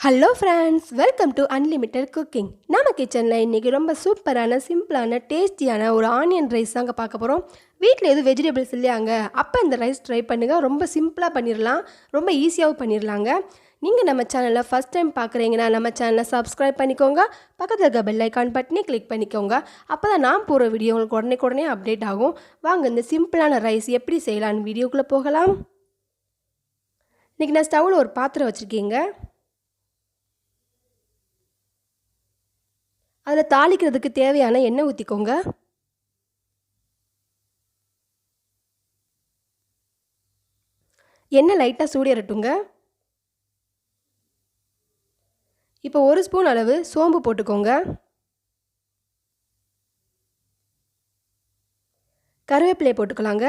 Hello friends, welcome to unlimited cooking. நம்ம கிச்சனில் இன்றைக்கி ரொம்ப சூப்பரான சிம்பிளான டேஸ்டியான ஒரு ஆனியன் ரைஸ் தாங்க பார்க்க போகிறோம். வீட்டில் எதுவும் வெஜிடபிள்ஸ் இல்லையாங்க, அப்போ இந்த ரைஸ் ட்ரை பண்ணுங்கள். ரொம்ப சிம்பிளாக பண்ணிடலாம், ரொம்ப ஈஸியாகவும் பண்ணிடலாங்க. நீங்கள் நம்ம சேனலில் ஃபஸ்ட் டைம் பார்க்குறீங்கன்னா நம்ம சேனலை சப்ஸ்கிரைப் பண்ணிக்கோங்க. பக்கத்தில் இருக்க பெல் ஐக்கான் பட்டனே கிளிக் பண்ணிக்கோங்க. அப்போ தான் நான் போகிற வீடியோ உங்களுக்கு உடனே அப்டேட் ஆகும். வாங்க இந்த சிம்பிளான ரைஸ் எப்படி செய்யலான்னு வீடியோக்குள்ளே போகலாம். இன்றைக்கி நான் ஸ்டவ்வில் ஒரு பாத்திரம் வச்சுருக்கேங்க. அதில் தாளிக்கிறதுக்கு தேவையான எண்ணெய் ஊற்றிக்கோங்க. எண்ணெய் லைட்டாக சூடேறட்டுங்க. இப்போ 1 ஸ்பூன் அளவு சோம்பு போட்டுக்கோங்க. கருவேப்பிலையை போட்டுக்கலாங்க.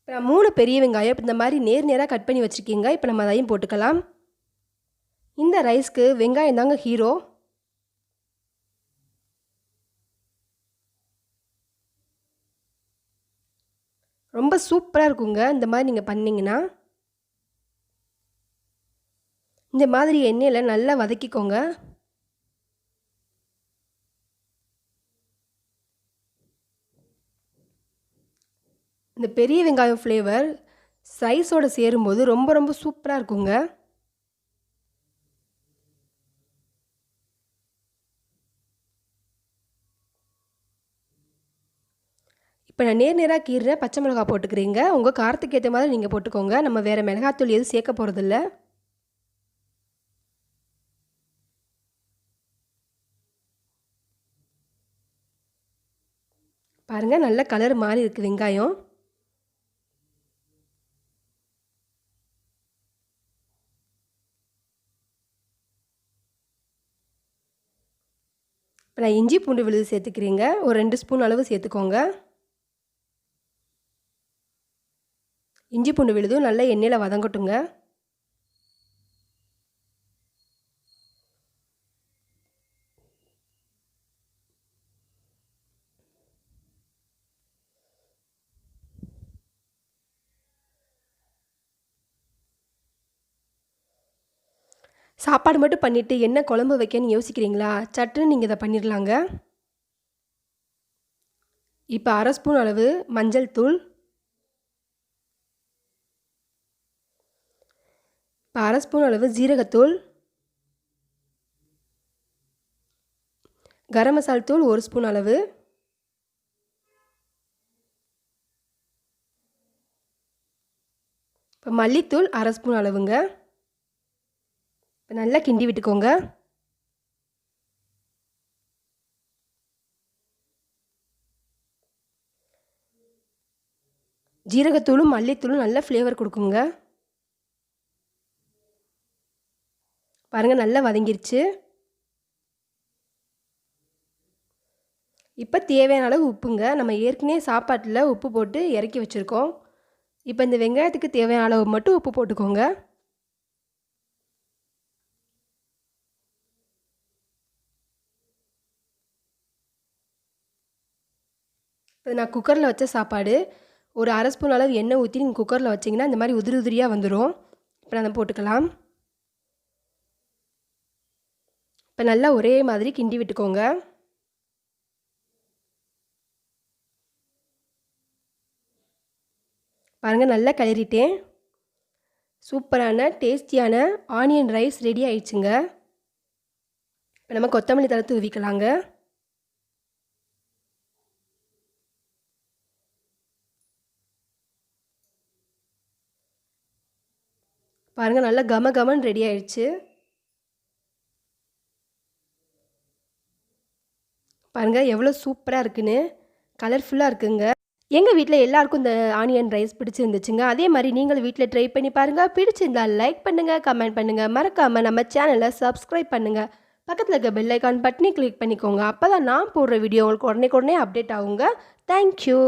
இப்போ 3 பெரிய வெங்காயம் இந்த மாதிரி நேராக கட் பண்ணி வச்சுருக்கீங்க. இப்போ நம்ம அதையும் போட்டுக்கலாம். இந்த ரைஸ்க்கு வெங்காயம் தாங்க ஹீரோ. ரொம்ப சூப்பராக இருக்குங்க இந்த மாதிரி நீங்கள் பண்ணிங்கன்னா. இந்த மாதிரி எண்ணெயில் நல்லா வதக்கிக்கோங்க. இந்த பெரிய வெங்காயம் ஃப்ளேவர் ரைஸோடு சேரும்போது ரொம்ப ரொம்ப சூப்பராக இருக்குங்க. இப்போ நான் நேராக கீறுற பச்சை மிளகாய் போட்டுக்கிறீங்க. உங்கள் காரத்துக்கு ஏற்ற மாதிரி நீங்கள் போட்டுக்கோங்க. நம்ம வேறு மிளகாத்தூள் எதுவும் சேர்க்க போகிறதில்ல. பாருங்கள், நல்ல கலர் மாறி இருக்குது வெங்காயம். இப்போ நான் இஞ்சி பூண்டு விழுது சேர்த்துக்கிறீங்க. ஒரு 2 ஸ்பூன் அளவு சேர்த்துக்கோங்க. இஞ்சி பூண்டு விழுதும் நல்லா எண்ணெயில் வதங்கட்டுங்க. சாப்பாடு மட்டும் பண்ணிவிட்டு என்ன குழம்பு வைக்கன்னு யோசிக்கிறீங்களா? சட்டுன்னு நீங்கள் இதை பண்ணிடலாங்க. இப்போ 1/2 ஸ்பூன் அளவு மஞ்சள் தூள், இப்போ 1/2 ஸ்பூன் அளவு ஜீரகத்தூள், கரம் மசாலா தூள் 1 ஸ்பூன் அளவு, இப்போ மல்லித்தூள் 1/2 ஸ்பூன் அளவுங்க. இப்போ நல்லா கிண்டி விட்டுக்கோங்க. ஜீரகத்தூளும் மல்லித்தூளும் நல்ல ஃப்ளேவர் கொடுக்குங்க. பாருங்கள், நல்லா வதங்கிருச்சு. இப்போ தேவையான அளவு உப்புங்க. நம்ம ஏற்கனவே சாப்பாட்டில் உப்பு போட்டு இறக்கி வச்சுருக்கோம். இப்போ இந்த வெங்காயத்துக்கு தேவையான அளவு மட்டும் உப்பு போட்டுக்கோங்க. இப்போ நான் குக்கரில் வச்ச சாப்பாடு ஒரு 1/2 ஸ்பூன் அளவு எண்ணெய் ஊற்றி நீங்கள் குக்கரில் வச்சிங்கன்னா இந்த மாதிரி உதிரி உதிரியாக வந்துடும். இப்போ நான் அதை போட்டுக்கலாம். இப்போ நல்லா ஒரே மாதிரி கிண்டி விட்டுக்கோங்க. பாருங்கள், நல்லா கிளறிட்டேன். சூப்பரான டேஸ்டியான ஆனியன் ரைஸ் ரெடி ஆயிடுச்சுங்க. இப்போ நம்ம கொத்தமல்லி தழை தூவிக்கலாங்க. பாருங்கள், நல்லா கமன்னு ரெடி ஆயிடுச்சு. பாருங்கள் எவ்வளோ சூப்பராக இருக்குன்னு, கலர்ஃபுல்லாக இருக்குங்க. எங்கள் வீட்டில் எல்லாருக்கும் இந்த ஆனியன் ரைஸ் பிடிச்சிருந்துச்சுங்க. அதே மாதிரி நீங்களும் வீட்டில் ட்ரை பண்ணி பாருங்கள். பிடிச்சிருந்தால் லைக் பண்ணுங்கள், கமெண்ட் பண்ணுங்கள். மறக்காமல் நம்ம சேனலை சப்ஸ்கிரைப் பண்ணுங்கள். பக்கத்தில் இருக்க பெல் ஐக்கான் பட்டனை கிளிக் பண்ணிக்கோங்க. அப்போ தான் நான் போடுற வீடியோ உங்களுக்கு உடனே அப்டேட் ஆகுங்க. தேங்க்யூ.